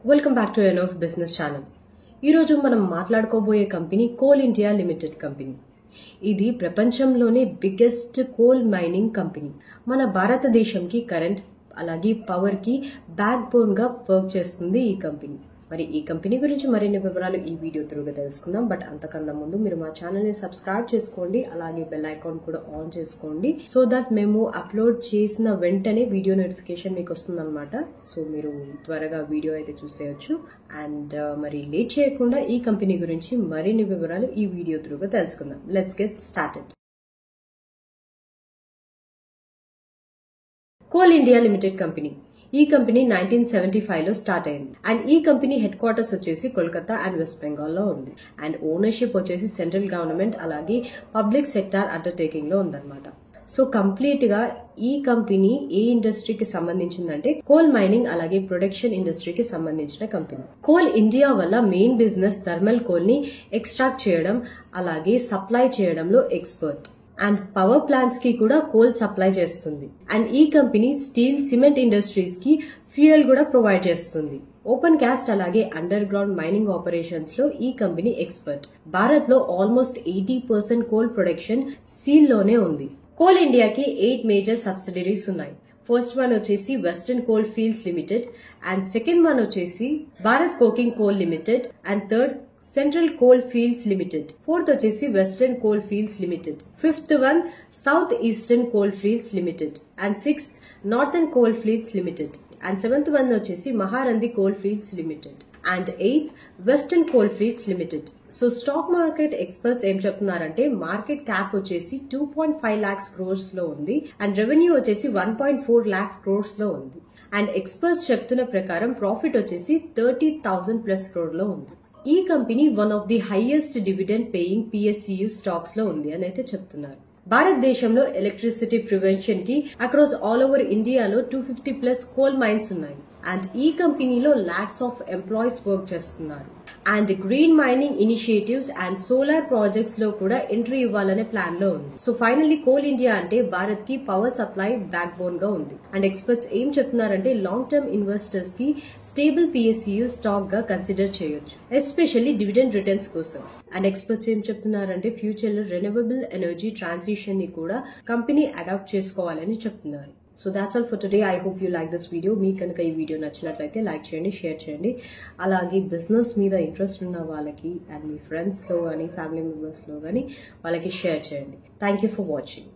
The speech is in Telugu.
Welcome back to enough business channel. ఈరోజు మనం మాట్లాడుకోబోయే company coal India limited company. ఇది ప్రపంచంలోనే బిగ్గెస్ట్ కోల్ మైనింగ్ కంపెనీ. మన భారతదేశంకి కరెంట్ అలాగే పవర్ కి బ్యాక్ బోన్ గా వర్క్ చేస్తుంది ఈ కంపెనీ. మరి ఈ కంపెనీ గురించి మరిన్ని వివరాలు ఈ వీడియో త్రూగా తెలుసుకుందాం. బట్ అంతకన్నా ముందు మీరు మా ఛానల్ ని సబ్స్క్రైబ్ చేసుకోండి, అలాగే బెల్ ఐకాన్ కూడా ఆన్ చేసుకోండి, సో దట్ మేము అప్లోడ్ చేసిన వెంటనే వీడియో నోటిఫికేషన్ మీకు వస్తుంది అనమాట. సో మీరు త్వరగా వీడియో అయితే చూసేయచ్చు. అండ్ మరి లేట్ చేయకుండా ఈ కంపెనీ గురించి మరిన్ని వివరాలు ఈ వీడియో త్రూగా తెలుసుకుందాం. Let's get started. Coal India limited company. ఈ కంపెనీ 1975 లో స్టార్ట్ అయింది. అండ్ ఈ కంపెనీ హెడ్ క్వార్టర్స్ వచ్చేసి కోల్కతా అండ్ వెస్ట్ బెంగాల్ లో ఉంది. అండ్ ఓనర్షిప్ వచ్చేసి సెంట్రల్ గవర్నమెంట్ అలాగే పబ్లిక్ సెక్టార్ అండర్టేకింగ్ లో ఉందన్నమాట. సో కంప్లీట్ గా ఈ కంపెనీ ఏ ఇండస్ట్రీకి సంబంధించిందంటే కోల్ మైనింగ్ అలాగే ప్రొడక్షన్ ఇండస్ట్రీకి సంబంధించిన కంపెనీ. కోల్ ఇండియా వల్ల మెయిన్ బిజినెస్ థర్మల్ కోల్ ని ఎక్స్ట్రాక్ట్ చేయడం అలాగే సప్లై చేయడంలో ఎక్స్పర్ట్. అండ్ పవర్ ప్లాంట్స్ కి కూడా కోల్ సప్లై చేస్తుంది. అండ్ ఈ కంపెనీ స్టీల్, సిమెంట్ ఇండస్ట్రీస్ కి ఫ్యూయల్ కూడా ప్రొవైడ్ చేస్తుంది. ఓపెన్ కాస్ట్ అలాగే అండర్ గ్రౌండ్ మైనింగ్ ఆపరేషన్స్ లో ఈ కంపెనీ ఎక్స్పర్ట్. భారత్ లో ఆల్మోస్ట్ 80% కోల్ ప్రొడక్షన్ సీల్ లోనే ఉంది. కోల్ ఇండియాకి 8 మేజర్ సబ్సిడరీస్ ఉన్నాయి. ఫస్ట్ వన్ వచ్చేసి western coal fields limited, and second one వచ్చేసి Bharat coking coal limited, and third central coal fields limited, fourth వచ్చేసి western coal fields limited, fifth one south eastern coal fields limited, and sixth northern coal fields limited, and seventh one వచ్చేసి Mahanandi coal fields limited, and eighth western coal fields limited. So stock market experts ఏం చెప్తున్నారంటే మార్కెట్ క్యాప్ వచ్చేసి 2.5 lakhs crores లో ఉంది, అండ్ రెవెన్యూ వచ్చేసి 1.4 lakhs crores లో ఉంది. అండ్ ఎక్స్పర్ట్స్ చెప్తున్న ప్రకారం ప్రాఫిట్ వచ్చేసి 30,000+ crore లో ఉంది. ఈ company one of the highest dividend paying PSU stocks లో ఉంది అని అయితే చెప్తున్నారు. భారతదేశంలో ఎలక్ట్రిసిటీ ప్రివెన్షన్ కి అక్రాస్ ఆల్ ఓవర్ ఇండియాలో 250+ కోల్ మైన్స్ ఉన్నాయి. అండ్ ఈ కంపెనీలో లాక్స్ ఆఫ్ ఎంప్లాయీస్ వర్క్ చేస్తున్నారు. And green mining initiatives and solar projects లో కూడా ఎంట్రీ ఇవ్వాలనే ప్లాన్ లో ఉంది. సో ఫైనల్లీ కోల్ ఇండియా అంటే భారత్ కి పవర్ సప్లై బ్యాక్ బోన్ గా ఉంది. అండ్ ఎక్స్పర్ట్స్ ఏం చెప్తున్నారంటే లాంగ్ టర్మ్ ఇన్వెస్టర్స్ కి స్టేబుల్ PSU స్టాక్ గా కన్సిడర్ చేయొచ్చు, ఎస్పెషల్లీ డివిడెండ్ రిటర్న్స్ కోసం. అండ్ ఎక్స్పర్ట్స్ ఏం చెప్తున్నారంటే ఫ్యూచర్ లో రెన్యూవబుల్ ఎనర్జీ ట్రాన్సిషన్ ని కూడా కంపెనీ అడాప్ట్ చేసుకోవాలని చెప్తున్నారు. So that's all for today. I hope you like this video. మీకు కనుక ఈ వీడియో నచ్చినట్లయితే లైక్ చేయండి, షేర్ చేయండి. అలాగే బిజినెస్ మీద ఇంట్రెస్ట్ ఉన్న వాళ్ళకి అండ్ మీ ఫ్రెండ్స్ లో కానీ ఫ్యామిలీ మెంబర్స్ లో కానీ వాళ్ళకి షేర్ చేయండి. Thank you for watching.